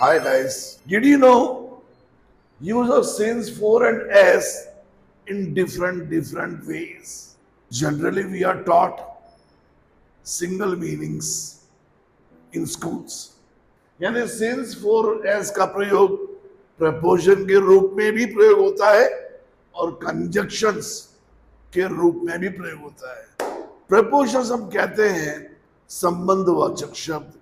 Hi guys, did you know use of since, for and as in different ways? Generally we are taught single meanings in schools. यानी since, for, as का प्रयोग प्रपोजन के रूप में भी प्रयोग होता है और कंजक्शंस के रूप में भी प्रयोग होता है। प्रपोजन हम कहते हैं संबंधवाचक शब्द,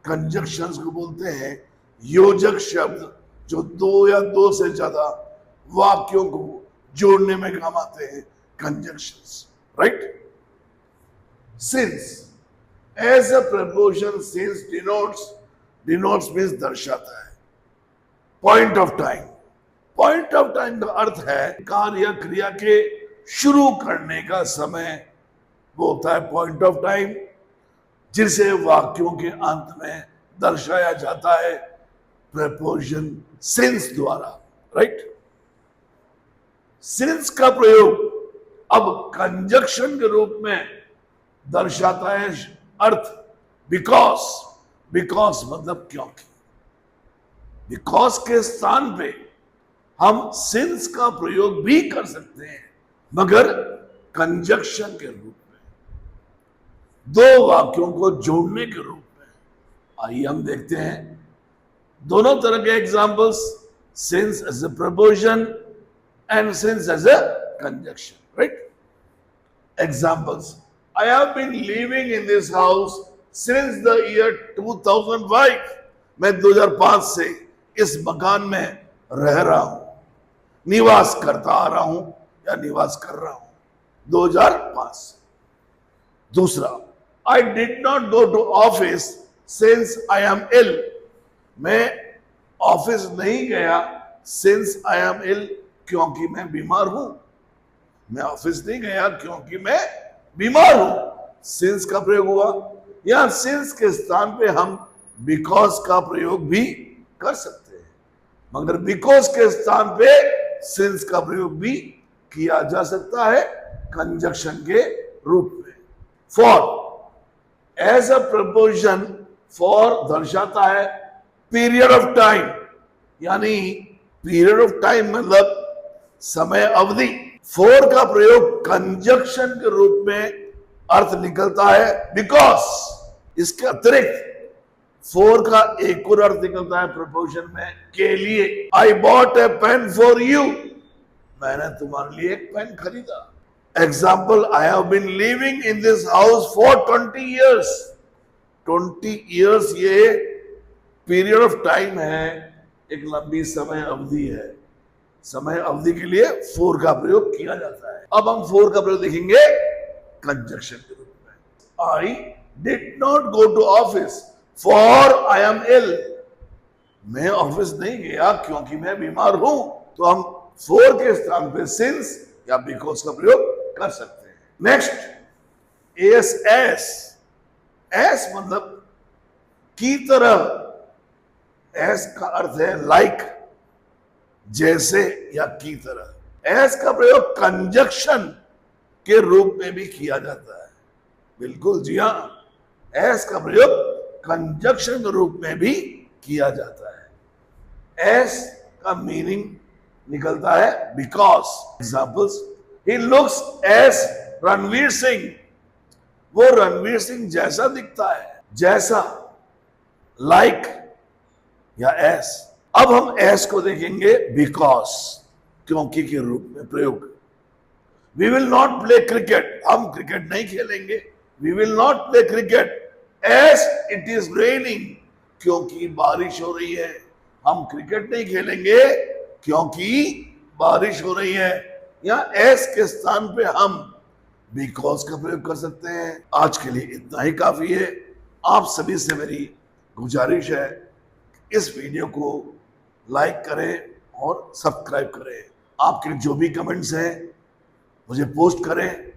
कंजक्शंस को बोलते हैं योजक शब्द जो दो या दो से ज्यादा वाक्यों को जोड़ने में काम आते हैं, conjunctions, right. Since as a preposition, since denotes means दर्शाता है। Point of time, point of time का अर्थ है कार्य या क्रिया के शुरू करने का समय, वो होता है पॉइंट ऑफ टाइम, जिसे वाक्यों के अंत में दर्शाया जाता है प्रपोजन सिंस द्वारा, राइट। सिंस का प्रयोग अब कंजक्शन के रूप में दर्शाता है अर्थ बिकॉज। बिकॉज मतलब क्योंकि, बिकॉज के स्थान पे हम सिंस का प्रयोग भी कर सकते हैं, मगर कंजक्शन के रूप में, दो वाक्यों को जोड़ने के रूप में। आइए हम देखते हैं दोनों तरह के examples, since as a preposition and since as a conjunction, right. Examples, I have been living in this house since the year 2005। मैं 2005 से इस मकान में रह रहा हूं, निवास करता आ रहा हूं या निवास कर रहा हूं 2005 से। दूसरा, I did not go to office since I am ill. मैं ऑफिस नहीं गया सिंस आई एम इल, क्योंकि मैं बीमार हूं। मैं ऑफिस नहीं गया क्योंकि मैं बीमार हूं। सिंस का प्रयोग हुआ। यहां सिंस के स्थान पे हम बिकॉज का प्रयोग भी कर सकते हैं, मगर बिकॉज के स्थान पे सिंस का प्रयोग भी किया जा सकता है कंजक्शन के रूप में। फॉर एज अ प्रपोजन, फॉर दर्शाता है पीरियड ऑफ टाइम, यानी पीरियड ऑफ टाइम मतलब समय अवधि। फॉर का प्रयोग कंजक्शन के रूप में अर्थ निकलता है बिकॉज। इसके अतिरिक्त फॉर का एक और अर्थ निकलता है प्रपोजन में के लिए। I bought a pen for you, मैंने तुम्हारे लिए एक पेन खरीदा। Example, I have been living in this house for 20 years। 20 years ये पीरियड ऑफ टाइम है, एक लंबी समय अवधि है। समय अवधि के लिए फॉर का प्रयोग किया जाता है। अब हम फॉर का प्रयोग देखेंगे कंजक्शन के रूप में। I did not go to office for I am ill. मैं ऑफिस नहीं गया क्योंकि मैं बीमार हूं। तो हम फॉर के स्थान पे सिंस या बिकॉज का प्रयोग कर सकते हैं। Next, S S. एस मतलब की तरह। एस का अर्थ है लाइक, जैसे या की तरह। एस का प्रयोग कंजक्शन के रूप में भी किया जाता है। बिल्कुल जी हां, एस का प्रयोग कंजक्शन के रूप में भी किया जाता है। एस का मीनिंग निकलता है because. Examples, he looks S Ranveer Singh. वो रणवीर सिंह जैसा दिखता है। जैसा, लाइक या एस। अब हम एस को देखेंगे बिकॉज, क्योंकि के रूप में प्रयोग। We will not play cricket, हम क्रिकेट नहीं खेलेंगे। We will not play cricket as it is raining, क्योंकि बारिश हो रही है। हम क्रिकेट नहीं खेलेंगे क्योंकि बारिश हो रही है। या एस के स्थान पे हम बिकॉज का प्रयोग कर सकते हैं। आज के लिए इतना ही काफी है। आप सभी से मेरी गुजारिश है, इस वीडियो को लाइक करें और सब्सक्राइब करें। आपके जो भी कमेंट्स हैं मुझे पोस्ट करें।